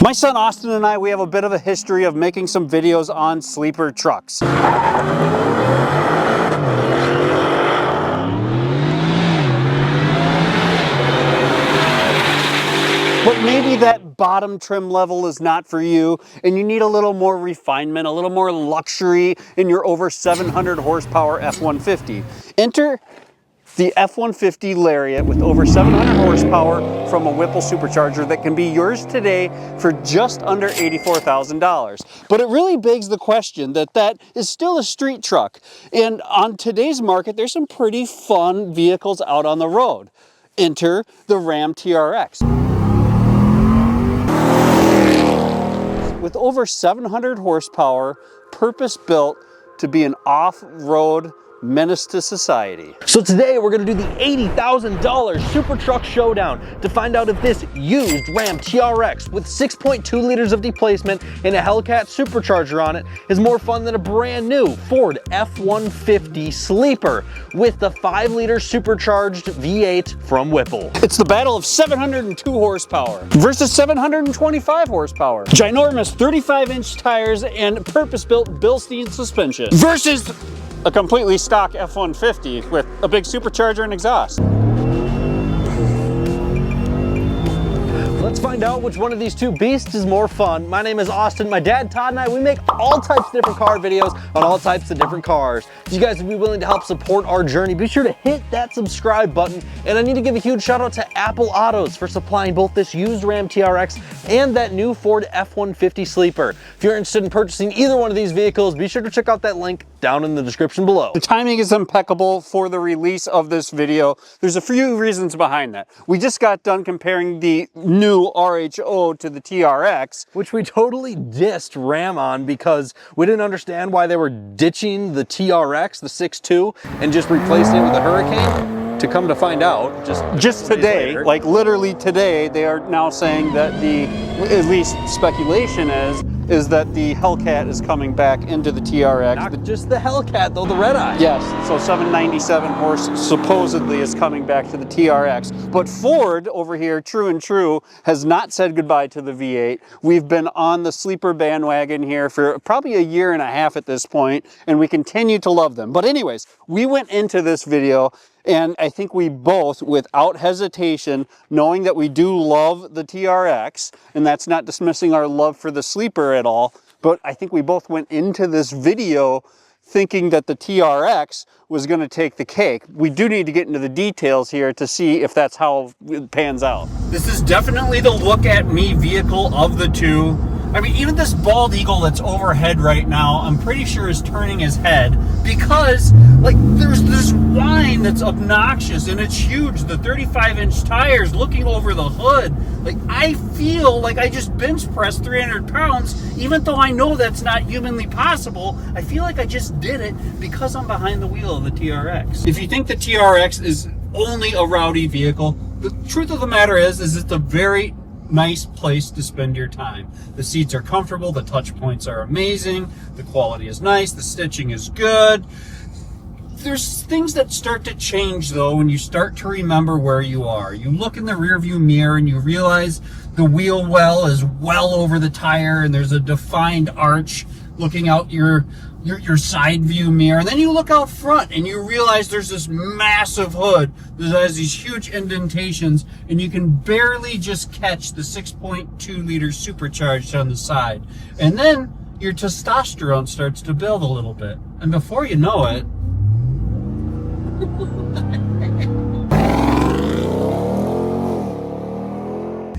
My son Austin and I, we have a bit of a history of making some videos on sleeper trucks. But maybe that bottom trim level is not for you, and you need a little more refinement, a little more luxury in your over 700 horsepower F-150. Enter the F-150 Lariat with over 700 horsepower from a Whipple supercharger that can be yours today for just under $84,000. But it really begs the question that is still a street truck. And on today's market, there's some pretty fun vehicles out on the road. Enter the RAM TRX. With over 700 horsepower, purpose-built to be an off-road menace to society. So today we're going to do the $80,000 Super Truck Showdown to find out if this used RAM TRX with 6.2 liters of displacement and a Hellcat supercharger on it is more fun than a brand new Ford F-150 sleeper with the 5-liter supercharged V8 from Whipple. It's the battle of 702 horsepower versus 725 horsepower. Ginormous 35-inch tires and purpose-built Bilstein suspension versus a completely stock F-150 with a big supercharger and exhaust. Let's find out which one of these two beasts is more fun. My name is Austin. My dad, Todd, and I, we make all types of different car videos on all types of different cars. If you guys would be willing to help support our journey, be sure to hit that subscribe button. And I need to give a huge shout out to Apple Autos for supplying both this used Ram TRX and that new Ford F-150 sleeper. If you're interested in purchasing either one of these vehicles, be sure to check out that link down in the description below. The timing is impeccable for the release of this video. There's a few reasons behind that. We just got done comparing the new RHO to the TRX, which we totally dissed Ram on because we didn't understand why they were ditching the TRX, the 6.2, and just replacing it with the Hurricane. To come to find out, just today, like literally today, they are now saying that at least speculation is that the Hellcat is coming back into the TRX. Not just the Hellcat though, the red eye. Yes, so 797 horse supposedly is coming back to the TRX. But Ford over here, true and true, has not said goodbye to the V8. We've been on the sleeper bandwagon here for probably a year and a half at this point, and we continue to love them. But anyways, we went into this video and I think we both, without hesitation, knowing that we do love the TRX, and that's not dismissing our love for the sleeper at all, but I think we both went into this video thinking that the TRX was going to take the cake. We do need to get into the details here to see if that's how it pans out. This is definitely the look at me vehicle of the two. I mean, even this bald eagle that's overhead right now, I'm pretty sure is turning his head because, like, there's this whine that's obnoxious and it's huge. The 35-inch tires looking over the hood. Like, I feel like I just bench pressed 300 pounds, even though I know that's not humanly possible. I feel like I just did it because I'm behind the wheel of the TRX. If you think the TRX is only a rowdy vehicle, the truth of the matter is it's a very nice place to spend your time. The seats are comfortable, the touch points are amazing, the quality is nice, the stitching is good. There's things that start to change though when you start to remember where you are. You look in the rearview mirror and you realize the wheel well is well over the tire and there's a defined arch looking out your side view mirror, and then you look out front and you realize there's this massive hood that has these huge indentations and you can barely just catch the 6.2 liter supercharged on the side, and then your testosterone starts to build a little bit, and before you know it,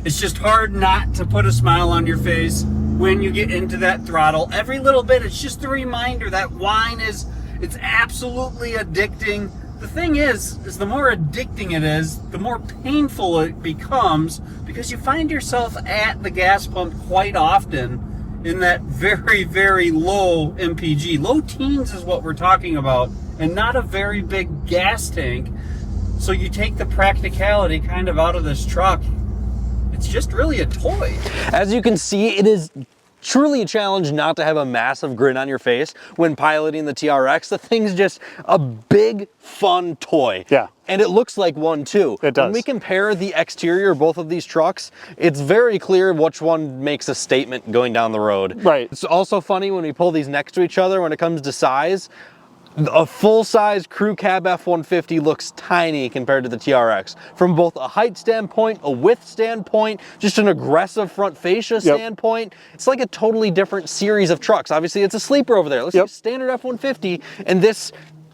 it's just hard not to put a smile on your face when you get into that throttle. Every little bit, it's just a reminder that whine it's absolutely addicting. The thing is the more addicting it is, the more painful it becomes because you find yourself at the gas pump quite often in that very, very low MPG. Low teens is what we're talking about, and not a very big gas tank. So you take the practicality kind of out of this truck. It's just really a toy. As you can see, it is truly a challenge not to have a massive grin on your face when piloting the TRX. The thing's just a big, fun toy. Yeah. and it looks like one too. It does. When we compare the exterior of both of these trucks, it's very clear which one makes a statement going down the road. Right. It's also funny when we pull these next to each other when it comes to size. A full-size crew cab F-150 looks tiny compared to the TRX. From both a height standpoint, a width standpoint, just an aggressive front fascia standpoint, it's like a totally different series of trucks. Obviously, it's a sleeper over there. Let's use standard F-150, and this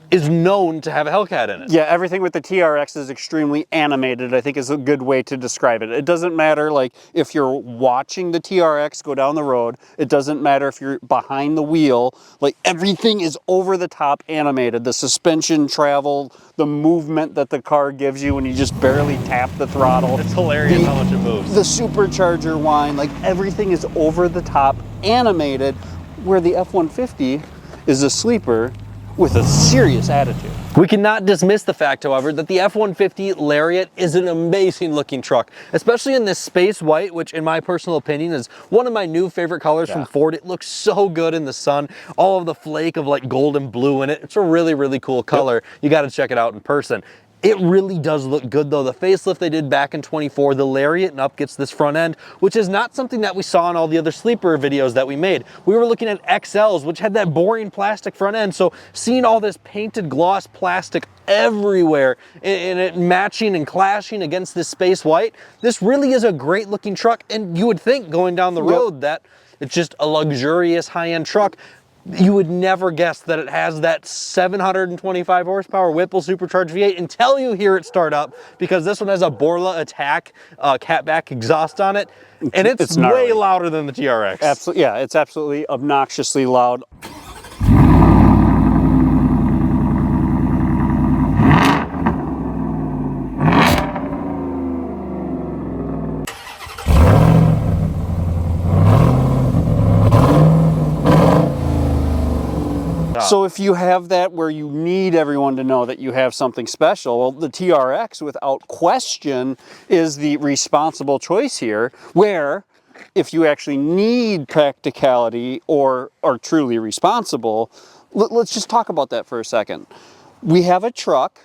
is known to have a Hellcat in it. Yeah, everything with the TRX is extremely animated, I think is a good way to describe it. It doesn't matter like if you're watching the TRX go down the road, it doesn't matter if you're behind the wheel, like everything is over the top animated. The suspension travel, the movement that the car gives you when you just barely tap the throttle. It's hilarious how much it moves. The supercharger whine, like everything is over the top animated, where the F-150 is a sleeper with a serious attitude. We cannot dismiss the fact, however, that the F-150 Lariat is an amazing looking truck, especially in this space white, which in my personal opinion is one of my new favorite colors from Ford. It looks so good in the sun, all of the flake of like gold and blue in it. It's a really, really cool color. You got to check it out in person. It really does look good though. The facelift they did back in 24, the Lariat and up gets this front end, which is not something that we saw in all the other sleeper videos that we made. We were looking at XLs, which had that boring plastic front end. So seeing all this painted gloss plastic everywhere and it matching and clashing against this space white, this really is a great looking truck. And you would think going down the road that it's just a luxurious high-end truck. You would never guess that it has that 725 horsepower Whipple supercharged V8 until you hear it start up, because this one has a Borla Attack catback exhaust on it, and it's way louder than the TRX. Absolutely, yeah, it's absolutely obnoxiously loud. So if you have that where you need everyone to know that you have something special, well, the TRX without question is the responsible choice here, where if you actually need practicality or are truly responsible, let's just talk about that for a second. We have a truck,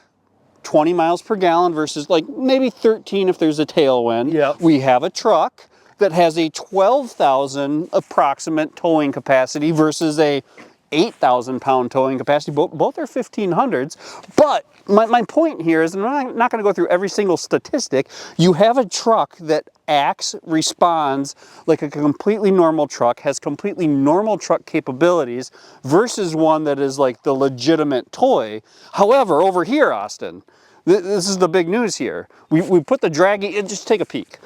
20 miles per gallon versus like maybe 13 if there's a tailwind. Yep. We have a truck that has a 12,000 approximate towing capacity versus a 8,000 pound towing capacity. Both are 1500s. But my point here is, and I'm not going to go through every single statistic, you have a truck that acts, responds like a completely normal truck, has completely normal truck capabilities versus one that is like the legitimate toy. However, over here, Austin, this is the big news here. We put the draggy, just take a peek.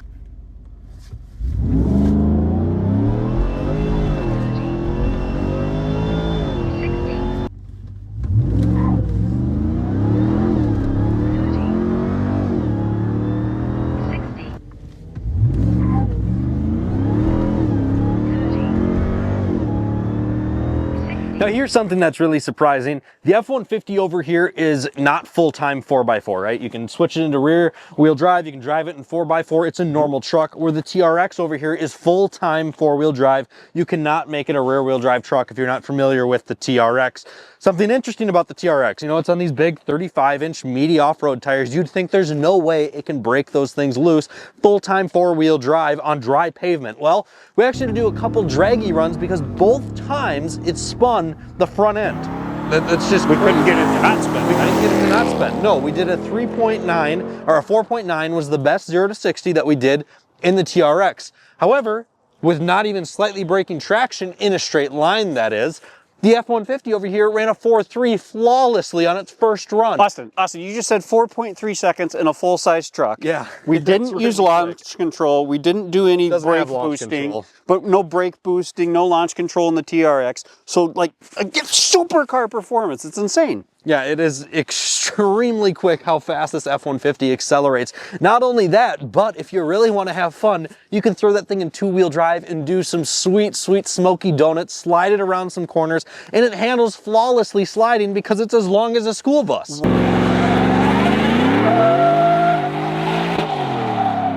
Now here's something that's really surprising. The F-150 over here is not full-time 4x4, right? You can switch it into rear wheel drive, you can drive it in 4x4, it's a normal truck, where the TRX over here is full-time 4-wheel drive. You cannot make it a rear wheel drive truck if you're not familiar with the TRX. Something interesting about the TRX, you know, it's on these big 35-inch meaty off-road tires. You'd think there's no way it can break those things loose. Full-time 4-wheel drive on dry pavement. Well, we actually had to do a couple draggy runs because both times it spun the front end. That's just, we couldn't get it to not spin. We couldn't get it to not spin. No, we did a 3.9, or a 4.9 was the best 0 to 60 that we did in the TRX. However, with not even slightly braking traction in a straight line, that is, the F-150 over here ran a 4.3 flawlessly on its first run. Austin, you just said 4.3 seconds in a full-size truck. Yeah. We didn't use launch control. We didn't do any brake boosting. But no brake boosting, no launch control in the TRX. So, like, supercar performance. It's insane. Yeah, it is extremely quick how fast this F-150 accelerates. Not only that, but if you really want to have fun, you can throw that thing in 2-wheel drive and do some sweet, sweet smoky donuts, slide it around some corners, and it handles flawlessly sliding because it's as long as a school bus.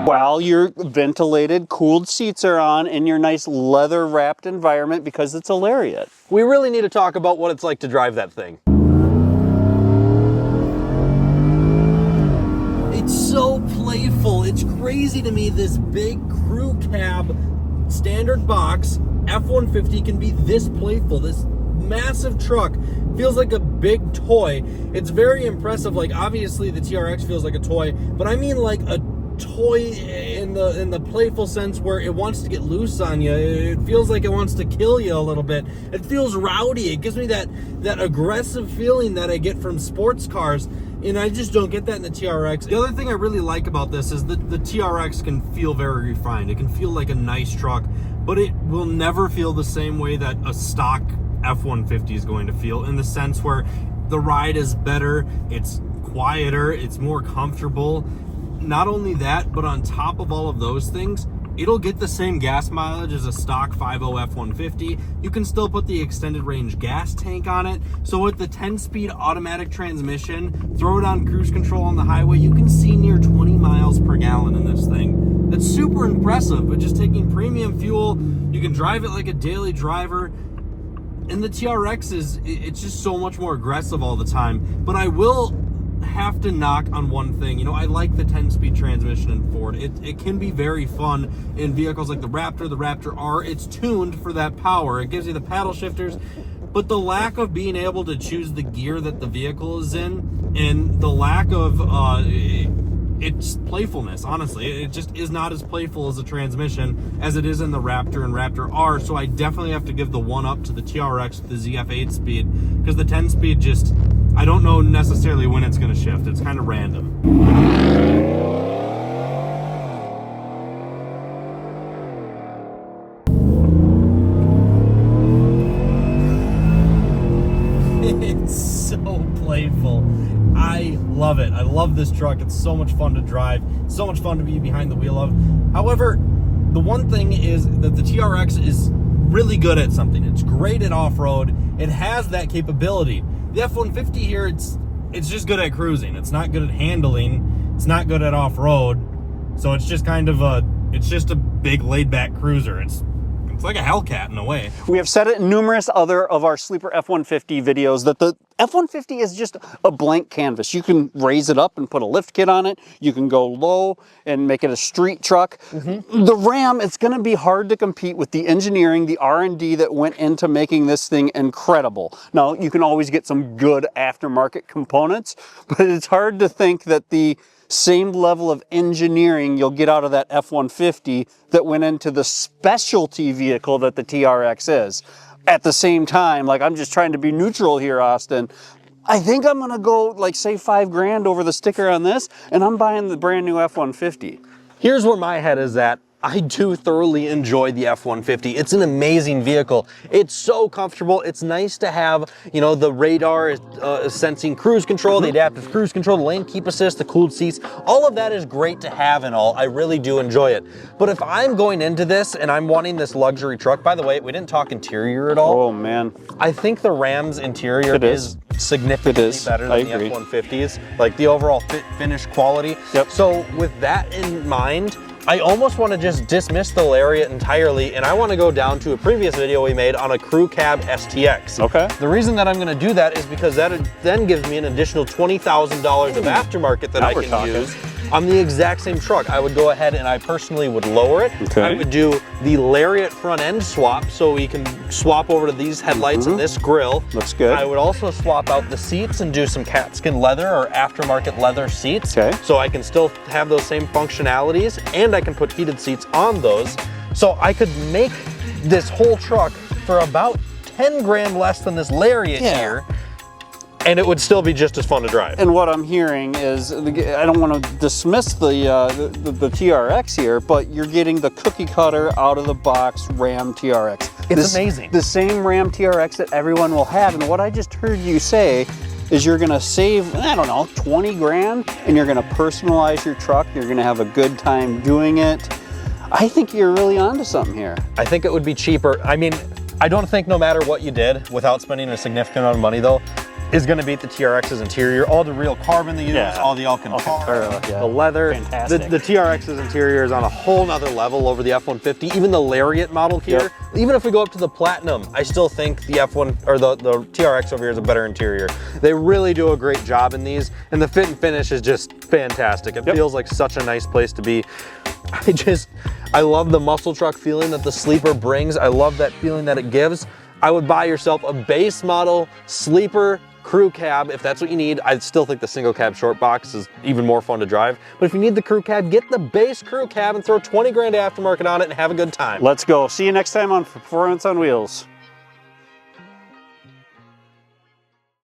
While your ventilated, cooled seats are on in your nice leather-wrapped environment because it's a Lariat. We really need to talk about what it's like to drive that thing. playful. It's crazy to me this big crew cab standard box F-150 can be this playful. This massive truck feels like a big toy. It's very impressive. Like, obviously the TRX feels like a toy, but I mean like a toy in the playful sense where it wants to get loose on you. It feels like it wants to kill you a little bit. It feels rowdy. It gives me that aggressive feeling that I get from sports cars, and I just don't get that in the TRX. The other thing I really like about this is that the TRX can feel very refined. It can feel like a nice truck, but it will never feel the same way that a stock F-150 is going to feel, in the sense where the ride is better, it's quieter, it's more comfortable. Not only that, but on top of all of those things, it'll get the same gas mileage as a stock 5.0 F-150. You can still put the extended range gas tank on it. So with the 10-speed automatic transmission, throw it on cruise control on the highway, you can see near 20 miles per gallon in this thing. That's super impressive, but just taking premium fuel, you can drive it like a daily driver. And the TRX it's just so much more aggressive all the time. But I will have to knock on one thing. You know, I like the 10-speed transmission in Ford. It can be very fun in vehicles like the Raptor R. It's tuned for that power. It gives you the paddle shifters, but the lack of being able to choose the gear that the vehicle is in, and the lack of its playfulness, honestly, it just is not as playful as a transmission as it is in the Raptor and Raptor R. So I definitely have to give the one up to the TRX with the ZF8 speed, because the 10-speed just, I don't know necessarily when it's going to shift. It's kind of random. It's so playful. I love it. I love this truck. It's so much fun to drive. So much fun to be behind the wheel of. However, the one thing is that the TRX is really good at something. It's great at off-road. It has that capability. The F-150 here, it's just good at cruising. It's not good at handling. It's not good at off-road. So it's just kind of it's just a big laid-back cruiser. It's like a Hellcat in a way. We have said it in numerous other of our sleeper F-150 videos that the F-150 is just a blank canvas. You can raise it up and put a lift kit on it. You can go low and make it a street truck. The Ram, it's going to be hard to compete with the engineering, the R&D that went into making this thing incredible. Now, you can always get some good aftermarket components, but it's hard to think that the same level of engineering you'll get out of that F-150 that went into the specialty vehicle that the TRX is. At the same time, like, I'm just trying to be neutral here, Austin, I think I'm gonna go, like, say $5 grand over the sticker on this, and I'm buying the brand new F-150. Here's where my head is at. I do thoroughly enjoy the F-150. It's an amazing vehicle. It's so comfortable. It's nice to have, you know, the radar sensing cruise control, the adaptive cruise control, the lane keep assist, the cooled seats. All of that is great to have and all. I really do enjoy it. But if I'm going into this and I'm wanting this luxury truck, by the way, we didn't talk interior at all. Oh man. I think the Ram's interior is significantly better than the F-150's. Like the overall fit, finish, quality. Yep. So with that in mind, I almost want to just dismiss the Lariat entirely, and I want to go down to a previous video we made on a crew cab STX. Okay. The reason that I'm going to do that is because that then gives me an additional $20,000 of aftermarket that I can use on the exact same truck. I would go ahead and I personally would lower it. Okay. I would do the Lariat front end swap, so we can swap over to these headlights and this grille. Looks good. I would also swap out the seats and do some cat skin leather or aftermarket leather seats. Okay. So I can still have those same functionalities, and I can put heated seats on those. So I could make this whole truck for about 10 grand less than this Lariat here, and it would still be just as fun to drive. And what I'm hearing is, I don't want to dismiss the TRX here, but you're getting the cookie cutter out of the box Ram TRX. It's amazing. The same Ram TRX that everyone will have. And what I just heard you say is you're gonna save, I don't know, 20 grand, and you're gonna personalize your truck. You're gonna have a good time doing it. I think you're really onto something here. I think it would be cheaper. I mean, I don't think no matter what you did, without spending a significant amount of money though, is going to beat the TRX's interior. All the real carbon they use, all the Alcantara, the leather. The TRX's interior is on a whole nother level over the F-150. Even the Lariat model here, even if we go up to the Platinum, I still think the F1 or the TRX over here is a better interior. They really do a great job in these, and the fit and finish is just fantastic. It feels like such a nice place to be. I love the muscle truck feeling that the Sleeper brings. I love that feeling that it gives. I would buy yourself a base model Sleeper crew cab if that's what you need. I still think the single cab short box is even more fun to drive. But if you need the crew cab, get the base crew cab and throw 20 grand aftermarket on it and have a good time. Let's go. See you next time on Performance on Wheels.